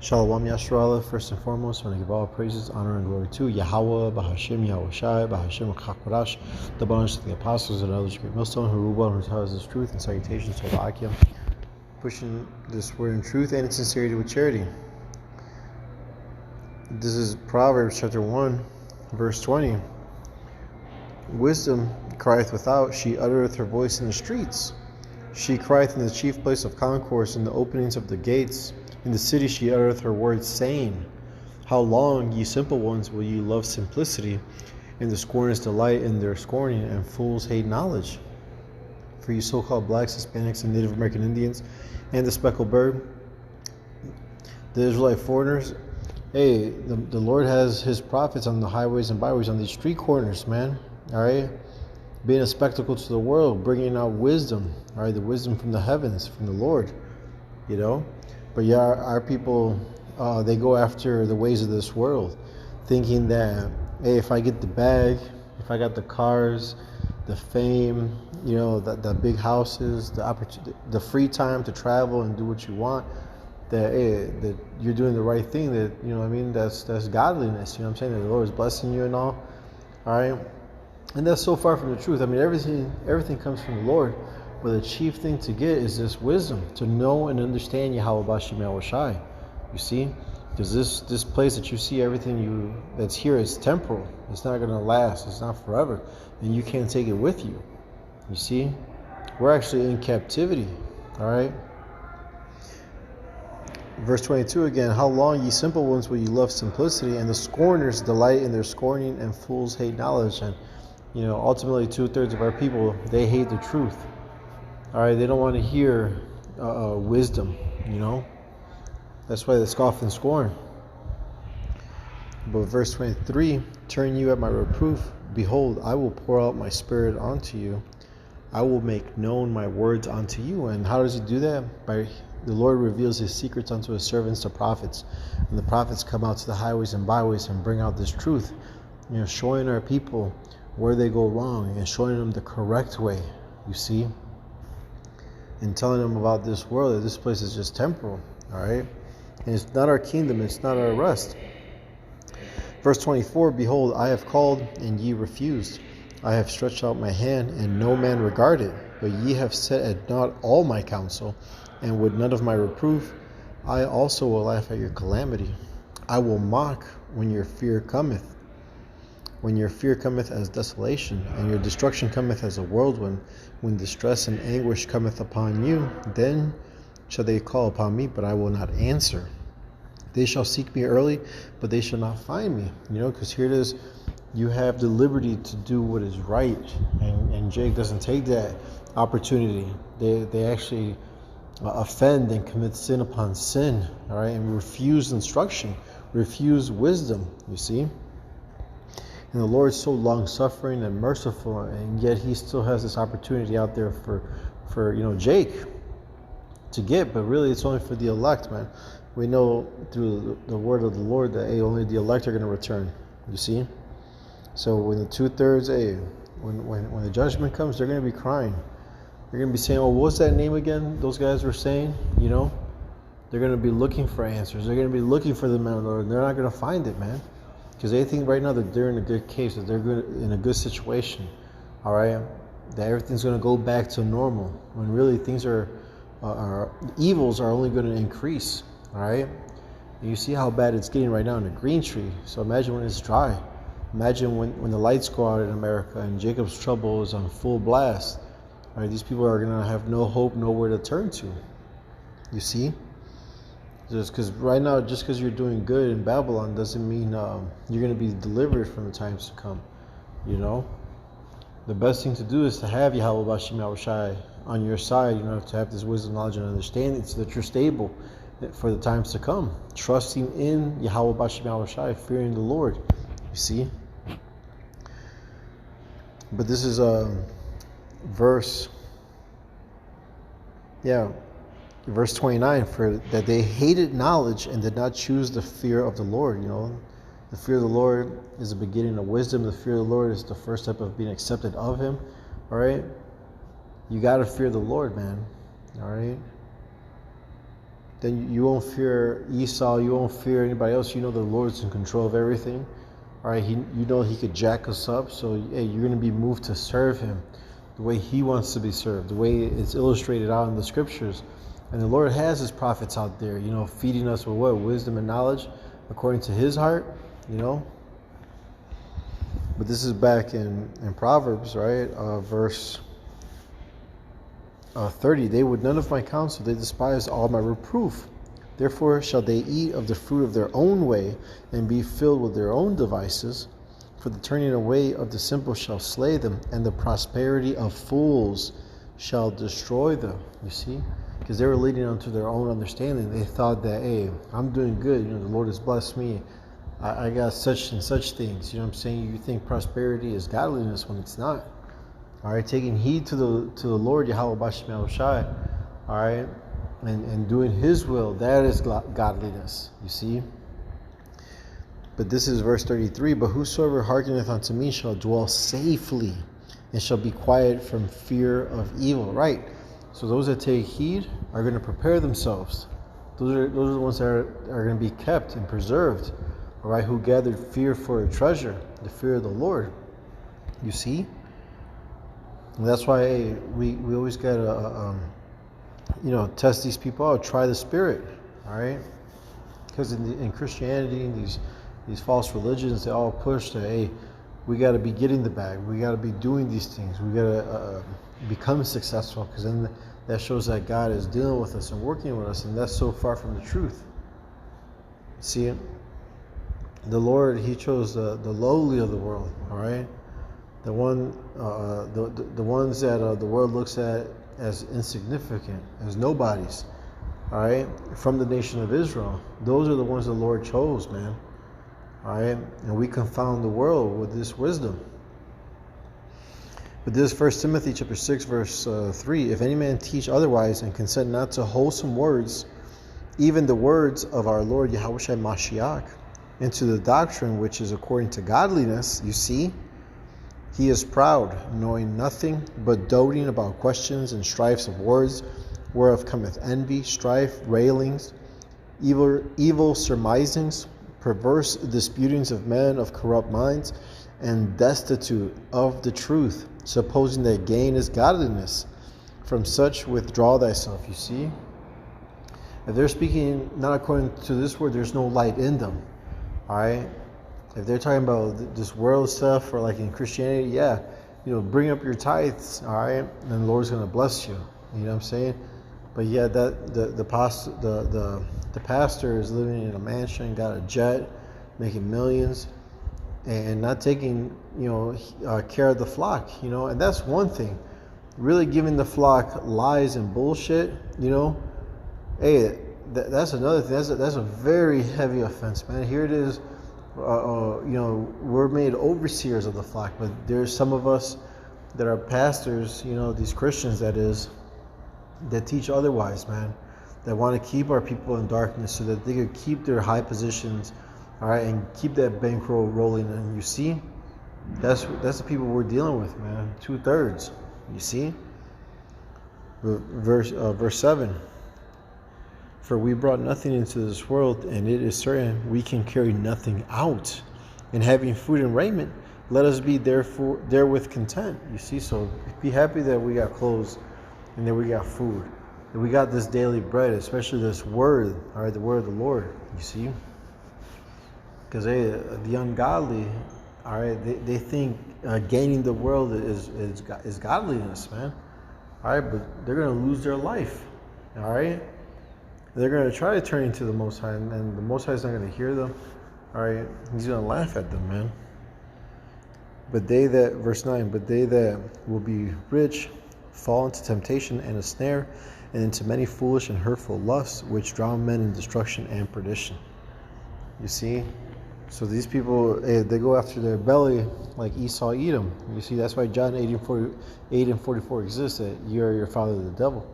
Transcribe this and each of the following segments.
Shalom Yasharallah, first and foremost, I want to give all praises, honor, and glory to Yahweh, Bahashim, Yahushai, Bahashim, Chakodash, the bonus of the apostles and others, great millstone, who rule well and who tells us truth, and salutations to Allah Akim, pushing this word in truth and in sincerity with charity. This is Proverbs chapter 1, verse 20. Wisdom crieth without, she uttereth her voice in the streets. She crieth in the chief place of concourse, in the openings of the gates. In the city she uttereth her words, saying, How long, ye simple ones, will ye love simplicity, and the scorners delight in their scorning, and fools hate knowledge? For you so-called blacks, Hispanics, and Native American Indians, and the speckled bird, the Israelite foreigners, hey, the Lord has his prophets on the highways and byways, on these street corners, man, all right? Being a spectacle to the world, bringing out wisdom, all right, the wisdom from the heavens, from the Lord, you know? But yeah, our people, they go after the ways of this world, thinking that, hey, if I get the bag, if I got the cars, the fame, you know, the big houses, the opportunity, the free time to travel and do what you want, that, hey, that you're doing the right thing, that, you know what I mean, that's godliness, you know what I'm saying, that the Lord is blessing you and all right? And that's so far from the truth. I mean, everything comes from the Lord. But the chief thing to get is this wisdom, to know and understand Yahweh Bashim Yahushai. You see? Because this place that you see, everything that's here is temporal. It's not going to last. It's not forever. And you can't take it with you. You see? We're actually in captivity. All right? Verse 22 again, How long, ye simple ones, will ye love simplicity, and the scorners delight in their scorning, and fools hate knowledge. And, you know, ultimately 2/3 of our people, they hate the truth. All right, they don't want to hear wisdom, you know. That's why they scoff and scorn. But verse 23, Turn you at my reproof. Behold, I will pour out my spirit onto you. I will make known my words unto you. And how does he do that? By the Lord reveals his secrets unto his servants, the prophets. And the prophets come out to the highways and byways and bring out this truth, you know, showing our people where they go wrong and showing them the correct way, you see, and telling them about this world, that this place is just temporal, all right? And it's not our kingdom, it's not our rest. Verse 24, Behold, I have called, and ye refused. I have stretched out my hand, and no man regarded. But ye have set at naught all my counsel, and would none of my reproof. I also will laugh at your calamity. I will mock when your fear cometh. When your fear cometh as desolation, and your destruction cometh as a whirlwind, when distress and anguish cometh upon you, then shall they call upon me, but I will not answer. They shall seek me early, but they shall not find me. You know, because here it is, you have the liberty to do what is right, and Jake doesn't take that opportunity. They actually offend and commit sin upon sin, all right, and refuse instruction, refuse wisdom, you see. And the Lord's so long-suffering and merciful, and yet he still has this opportunity out there for you know, Jake to get, but really it's only for the elect, man. We know through the word of the Lord that, hey, only the elect are going to return, you see. So when the 2/3, hey, when the judgment comes, they're going to be crying. They're going to be saying, oh, what's that name again those guys were saying, you know. They're going to be looking for answers. They're going to be looking for the man of the Lord. They're not going to find it, man. Because they think right now that they're in a good case, that they're good, in a good situation, all right? That everything's going to go back to normal, when really things evils are only going to increase, all right? And you see how bad it's getting right now in the green tree. So imagine when it's dry. Imagine when the lights go out in America and Jacob's trouble is on full blast. All right, these people are going to have no hope, nowhere to turn to. You see? Just because right now, just because you're doing good in Babylon doesn't mean you're going to be delivered from the times to come. You know, the best thing to do is to have Yahweh Bashim Yahushai on your side. You know, to have this wisdom, knowledge, and understanding, so that you're stable for the times to come. Trusting in Yahweh Bashim Yahushai, fearing the Lord. You see. But this is verse. Yeah. Verse 29, for that they hated knowledge and did not choose the fear of the Lord. You know, the fear of the Lord is the beginning of wisdom. The fear of the Lord is the first step of being accepted of him. All right? You got to fear the Lord, man. All right? then you won't fear Esau, you won't fear anybody else. You know the Lord's in control of everything. All right, you know he could jack us up, so hey, you're going to be moved to serve him the way he wants to be served, the way it's illustrated out in the scriptures. And the Lord has his prophets out there, feeding us with what? Wisdom and knowledge according to his heart, But this is back in Proverbs, right? Verse 30. They would none of my counsel, they despise all my reproof. Therefore shall they eat of the fruit of their own way, and be filled with their own devices. For the turning away of the simple shall slay them, and the prosperity of fools shall destroy them. You see? Because they were leading onto their own understanding. They thought that, hey, I'm doing good. The Lord has blessed me. I got such and such things. You know what I'm saying? You think prosperity is godliness when it's not. All right, taking heed to the Lord Yahweh Bashim Yahushai, all right, and doing His will, that is godliness. You see. But this is verse 33. But whosoever hearkeneth unto me shall dwell safely, and shall be quiet from fear of evil. Right. So those that take heed are going to prepare themselves. Those are the ones that are going to be kept and preserved. All right, who gathered fear for a treasure, the fear of the Lord. You see? And that's why we always got to, test these people out, try the spirit. All right? Because in Christianity, these false religions, they all push that, hey, we got to be getting the bag. We got to be doing these things. We got to become successful, because then that shows that God is dealing with us and working with us, and that's so far from the truth. See it? The Lord, He chose the lowly of the world, all right? The ones that the world looks at as insignificant, as nobodies, all right? From the nation of Israel. Those are the ones the Lord chose, man. All right? And we confound the world with this wisdom. But this 1 Timothy chapter 6, verse 3, if any man teach otherwise and consent not to wholesome words, even the words of our Lord Yahushua Mashiach, into the doctrine which is according to godliness, you see, he is proud, knowing nothing, but doting about questions and strifes of words, whereof cometh envy, strife, railings, evil surmisings, perverse disputings of men of corrupt minds, and destitute of the truth, supposing that gain is godliness. From such withdraw thyself. You see? If they're speaking not according to this word, there's no light in them. All right? If they're talking about this world stuff, or like in Christianity, yeah, bring up your tithes, all right, and the Lord's going to bless you. You know what I'm saying? But yeah, that the pastor is living in a mansion, got a jet, making millions, and not taking care of the flock. And that's one thing. Really giving the flock lies and bullshit. Hey, that's another thing. That's a very heavy offense, man. Here it is. We're made overseers of the flock, but there's some of us that are pastors, these Christians that teach otherwise, man, that want to keep our people in darkness so that they could keep their high positions, all right, and keep that bankroll rolling. And you see, that's the people we're dealing with, man. 2/3. You see, verse 7. For we brought nothing into this world, and it is certain we can carry nothing out. And having food and raiment, let us be therewith content. You see, so be happy that we got clothes and that we got food, that we got this daily bread, especially this word, all right, the word of the Lord. You see, because the ungodly, all right, they think gaining the world is godliness, man. All right, but they're gonna lose their life. All right. They're going to try to turn into the Most High, and the Most High is not going to hear them. All right, He's going to laugh at them, man. Verse 9, but they that will be rich fall into temptation and a snare, and into many foolish and hurtful lusts, which drown men in destruction and perdition. You see? So these people, they go after their belly like Esau Edom. You see, that's why John 8 and 44 exists, that you are your father the devil.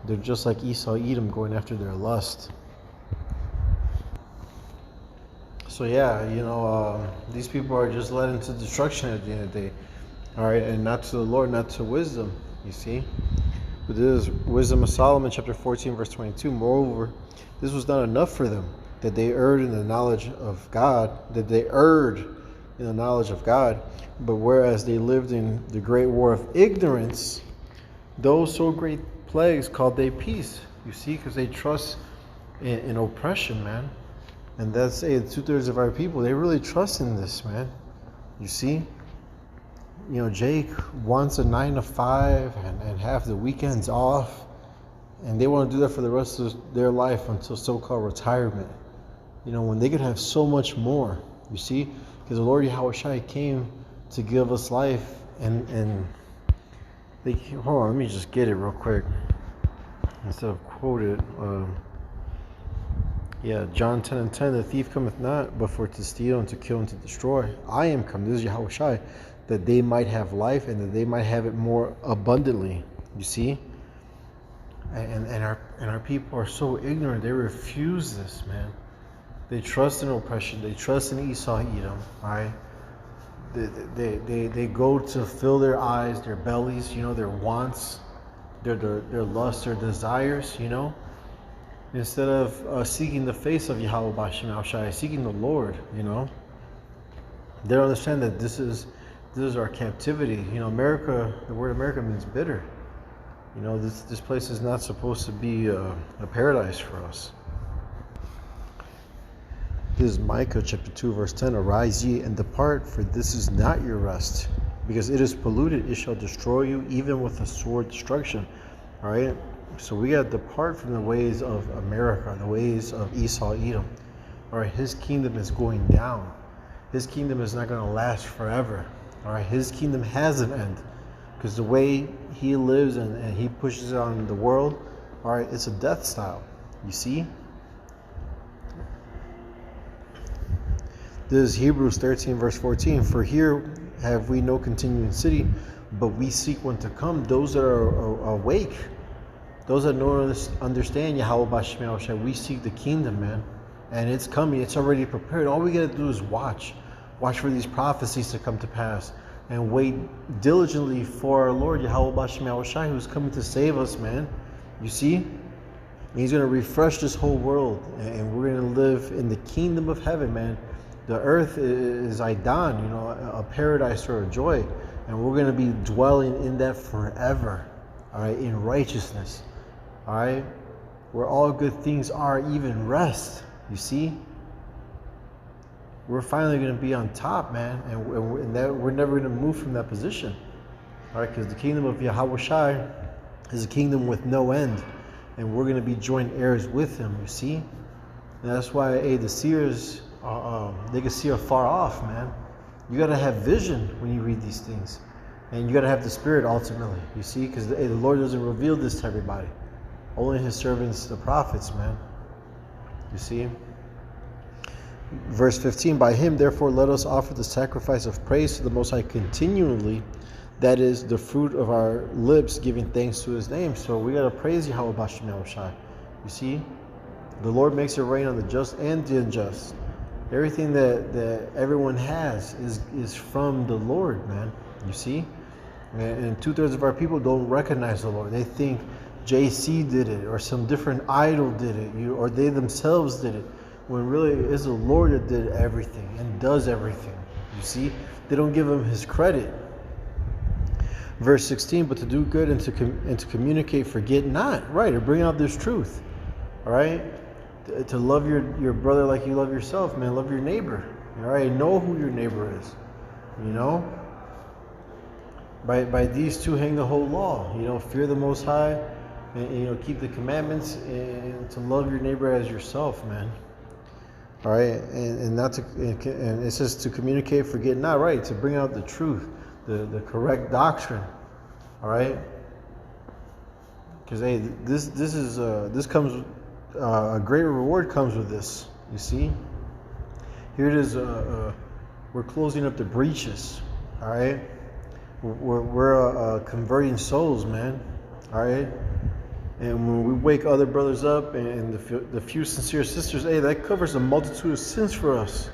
They're just like Esau Edom, going after their lust. So yeah, these people are just led into destruction at the end of the day. All right, and not to the Lord, not to wisdom, you see. But this is Wisdom of Solomon, chapter 14, verse 22. Moreover, this was not enough for them, that they erred in the knowledge of God, but whereas they lived in the great war of ignorance, those so great plagues called they peace. You see, because they trust in oppression, man. And that's 2/3 of our people. They really trust in this, man. You see, Jake wants a 9 to 5 and have the weekends off, and they want to do that for the rest of their life until so-called retirement. When they could have so much more. You see, because the Lord Yahweh came to give us life, and they hold on. Let me just get it real quick instead of quote it. John 10:10, the thief cometh not, but for to steal and to kill and to destroy. I am come, this is Yahweh, that they might have life and that they might have it more abundantly. You see? And our people are so ignorant, they refuse this, man. They trust in oppression, they trust in Esau, Edom, right? They go to fill their eyes, their bellies, their wants, their lusts, their desires, instead of seeking the face of Yahweh Bashem Al-Shai, seeking the Lord, They don't understand that this is our captivity. America, the word America means bitter. This place is not supposed to be a paradise for us. This is Micah chapter 2 verse 10. Arise ye and depart, for this is not your rest. Because it is polluted, it shall destroy you, even with a sword destruction. All right? So we got to depart from the ways of America, the ways of Esau, Edom. All right, his kingdom is going down. His kingdom is not going to last forever. All right, his kingdom has an end. Because the way he lives and he pushes on the world, all right, it's a death style. You see? This is Hebrews 13 verse 14. For here have we no continuing city, but we seek one to come. Those that are awake, those that know and understand Yahweh Bashem, we seek the kingdom, man. And it's coming. It's already prepared. All we got to do is watch. Watch for these prophecies to come to pass. And wait diligently for our Lord, Yahweh Bashem, who's coming to save us, man. You see? He's going to refresh this whole world. And we're going to live in the kingdom of heaven, man. The earth is Idan, a paradise or a joy. And we're going to be dwelling in that forever. All right? In righteousness. All right, where all good things are, even rest. You see, we're finally going to be on top, man, and we're never going to move from that position. All right, because the kingdom of Yahweh is a kingdom with no end, and we're going to be joint heirs with Him. You see, and that's why the seers they can see afar off, man. You got to have vision when you read these things, and you got to have the Spirit ultimately. You see, because the Lord doesn't reveal this to everybody. Only His servants, the prophets, man. You see? Verse 15, by Him, therefore, let us offer the sacrifice of praise to the Most High continually. That is the fruit of our lips, giving thanks to His name. So we got to praise Yahweh Bashem Yahushai. You see? The Lord makes it rain on the just and the unjust. Everything that everyone has is from the Lord, man. You see? And 2/3 of our people don't recognize the Lord. They think JC did it, or some different idol did it, or they themselves did it, when really it's the Lord that did everything and does everything. You see, they don't give Him His credit. Verse 16, but to do good and to communicate, forget not, right, or bring out this truth, all right, to love your brother like you love yourself, man. Love your neighbor, all right. Know who your neighbor is, By these two hang the whole law, fear the Most High. And, keep the commandments and to love your neighbor as yourself, man. All right, and not to, and it says to communicate, forget not, right? To bring out the truth, the correct doctrine. All right, because this comes a great reward comes with this. You see, here it is. We're closing up the breaches. All right, we're converting souls, man. All right. And when we wake other brothers up and the few sincere sisters, that covers a multitude of sins for us.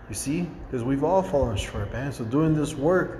You see? Because we've all fallen short, man. So doing this work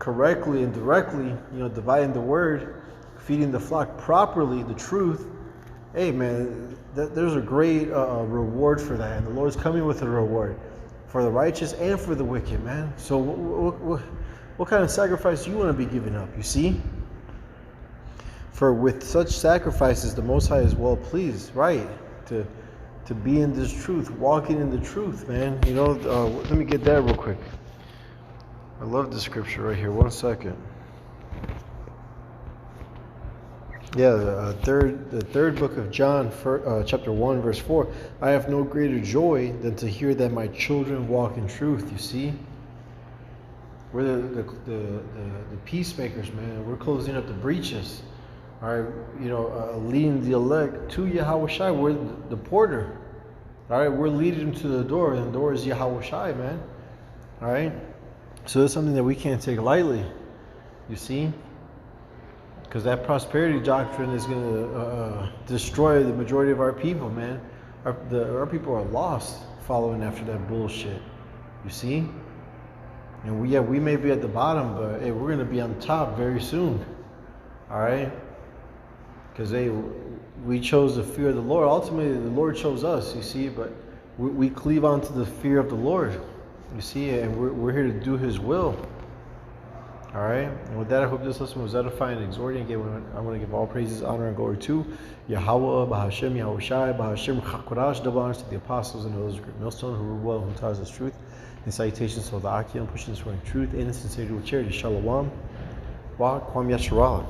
correctly and directly, dividing the word feeding the flock properly, the truth, hey man, there's a great reward for that, and the Lord's coming with a reward for the righteous and for the wicked, man. So what kind of sacrifice do you want to be giving up? You see, for with such sacrifices the Most High is well pleased, right? To be in this truth, walking in the truth, man. You know, let me get that real quick. I love the scripture right here. 1 second. Yeah, the third book of John, chapter 1, verse 4. I have no greater joy than to hear that my children walk in truth. You see, we're the peacemakers, man. We're closing up the breaches. All right, you know, leading the elect to Yahweh Shai. We're the porter. All right, we're leading them to the door, and the door is Yahweh Shai, man. All right, so it's something that we can't take lightly. You see. Because that prosperity doctrine is going to destroy the majority of our people, man. Our people are lost following after that bullshit. You see? And we may be at the bottom, but hey, we're going to be on top very soon. All right? Because we chose the fear of the Lord. Ultimately, the Lord chose us, you see? But we cleave onto the fear of the Lord, you see? And we're here to do His will. All right, and with that, I hope this lesson was edifying and exhorting. Again, I want to give all praises, honor, and glory to Yahweh, Bahashem, Yahweh Shai, Bahashem, Chakorash, double honors to the apostles and those great millstone who rule well, who taught us truth, and salutations to the Akim, pushing this way in truth and in sincerity with charity. Shalom, wa kwam yasharah.